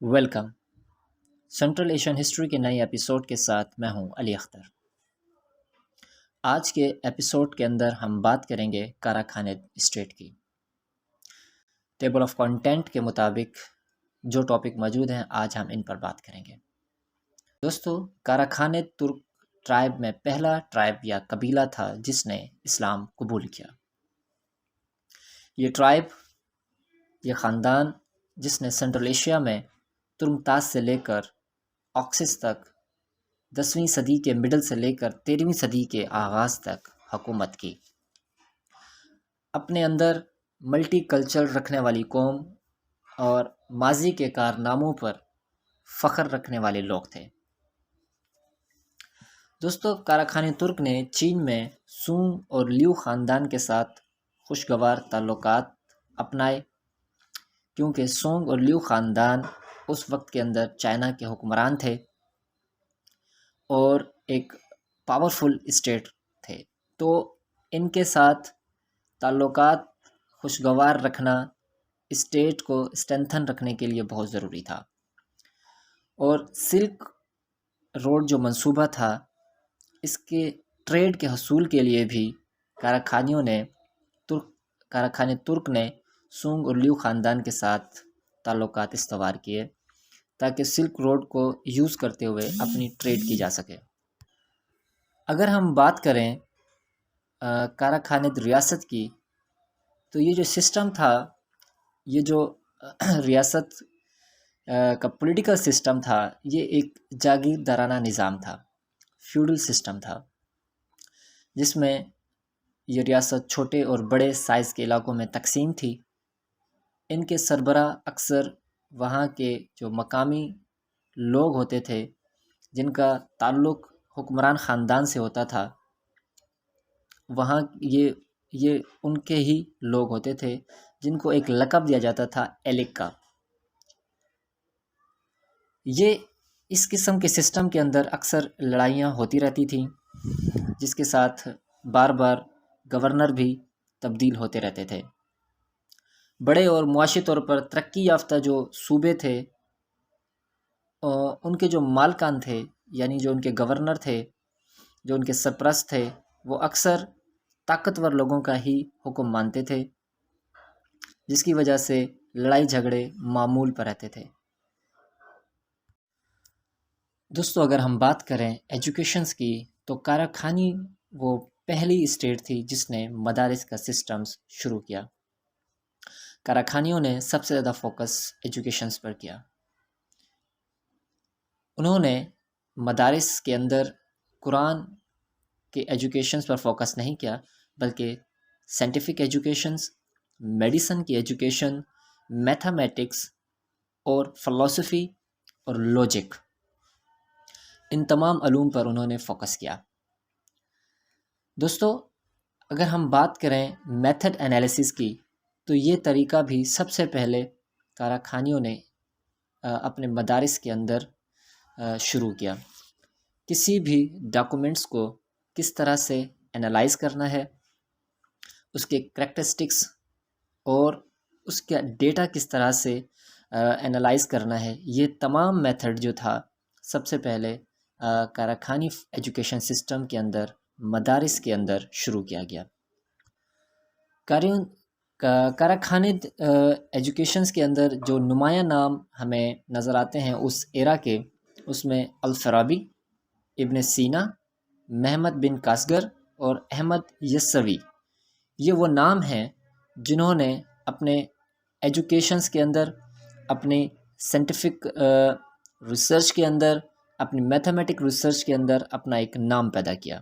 Welcome central Asian history کے نئے episode کے ساتھ میں ہوں علی اختر۔ آج کے ایپیسوڈ کے اندر ہم بات کریں گے کارا خانید اسٹیٹ کی۔ ٹیبل آف کنٹینٹ کے مطابق جو ٹاپک موجود ہیں آج ہم ان پر بات کریں گے۔ دوستو، کارا خانید ترک ٹرائب میں پہلا ٹرائب یا قبیلہ تھا جس نے اسلام قبول کیا۔ یہ ٹرائب، یہ خاندان جس نے سینٹرل ایشیا میں ترمتاس سے لے کر آکسس تک 10ویں صدی کے مڈل سے لے کر 13ویں صدی کے آغاز تک حکومت کی، اپنے اندر ملٹی کلچر رکھنے والی قوم اور ماضی کے کارناموں پر فخر رکھنے والے لوگ تھے۔ دوستو، کارا خانید ترک نے چین میں سونگ اور لیو خاندان کے ساتھ خوشگوار تعلقات اپنائے، کیونکہ سونگ اور لیو خاندان اس وقت کے اندر چائنا کے حکمران تھے اور ایک پاورفل اسٹیٹ تھے، تو ان کے ساتھ تعلقات خوشگوار رکھنا اسٹیٹ کو اسٹرینتھن رکھنے کے لیے بہت ضروری تھا۔ اور سلک روڈ جو منصوبہ تھا، اس کے ٹریڈ کے حصول کے لیے بھی کارا خانید ترک نے سونگ اور لیو خاندان کے ساتھ تعلقات استوار کیے تاکہ سلک روڈ کو یوز کرتے ہوئے اپنی ٹریڈ کی جا سکے۔ اگر ہم بات کریں کارا خانید ریاست کی، تو یہ جو سسٹم تھا، یہ جو ریاست کا پولیٹیکل سسٹم تھا، یہ ایک جاگیردارانہ نظام تھا، فیوڈل سسٹم تھا، جس میں یہ ریاست چھوٹے اور بڑے سائز کے علاقوں میں تقسیم تھی۔ ان کے سربراہ اکثر وہاں کے جو مقامی لوگ ہوتے تھے، جن کا تعلق حکمران خاندان سے ہوتا تھا، وہاں یہ ان کے ہی لوگ ہوتے تھے، جن کو ایک لقب دیا جاتا تھا ایلک کا۔ یہ اس قسم کے سسٹم کے اندر اکثر لڑائیاں ہوتی رہتی تھیں، جس کے ساتھ بار بار گورنر بھی تبدیل ہوتے رہتے تھے۔ بڑے اور معاشی طور پر ترقی یافتہ جو صوبے تھے، ان کے جو مالکان تھے، یعنی جو ان کے گورنر تھے، جو ان کے سرپرست تھے، وہ اکثر طاقتور لوگوں کا ہی حکم مانتے تھے، جس کی وجہ سے لڑائی جھگڑے معمول پر رہتے تھے۔ دوستو، اگر ہم بات کریں ایجوکیشنز کی، تو کارا خانید وہ پہلی اسٹیٹ تھی جس نے مدارس کا سسٹمز شروع کیا۔ کارا خانیوں نے سب سے زیادہ فوکس ایجوکیشنز پر کیا۔ انہوں نے مدارس کے اندر قرآن کے ایجوکیشنز پر فوکس نہیں کیا، بلکہ سائنٹیفک ایجوکیشنز، میڈیسن کی ایجوکیشن، میتھمیٹکس اور فلسفی اور لاجک، ان تمام علوم پر انہوں نے فوکس کیا۔ دوستو، اگر ہم بات کریں میتھڈ انالیسس کی، تو یہ طریقہ بھی سب سے پہلے کارا خانیوں نے اپنے مدارس کے اندر شروع کیا۔ کسی بھی ڈاکومنٹس کو کس طرح سے انالائز کرنا ہے، اس کے کریکٹرسٹکس اور اس کا ڈیٹا کس طرح سے انالائز کرنا ہے، یہ تمام میتھڈ جو تھا سب سے پہلے کارا خانی ایجوکیشن سسٹم کے اندر، مدارس کے اندر شروع کیا گیا۔ کارا خانید ایجوکیشنز کے اندر جو نمایاں نام ہمیں نظر آتے ہیں اس ایرا کے، اس میں الفارابی، ابن سینا، محمد بن کاسگر اور احمد یسوی، یہ وہ نام ہیں جنہوں نے اپنے ایجوکیشنز کے اندر، اپنی سائنٹیفک ریسرچ کے اندر، اپنی میتھمیٹک ریسرچ کے اندر اپنا ایک نام پیدا کیا۔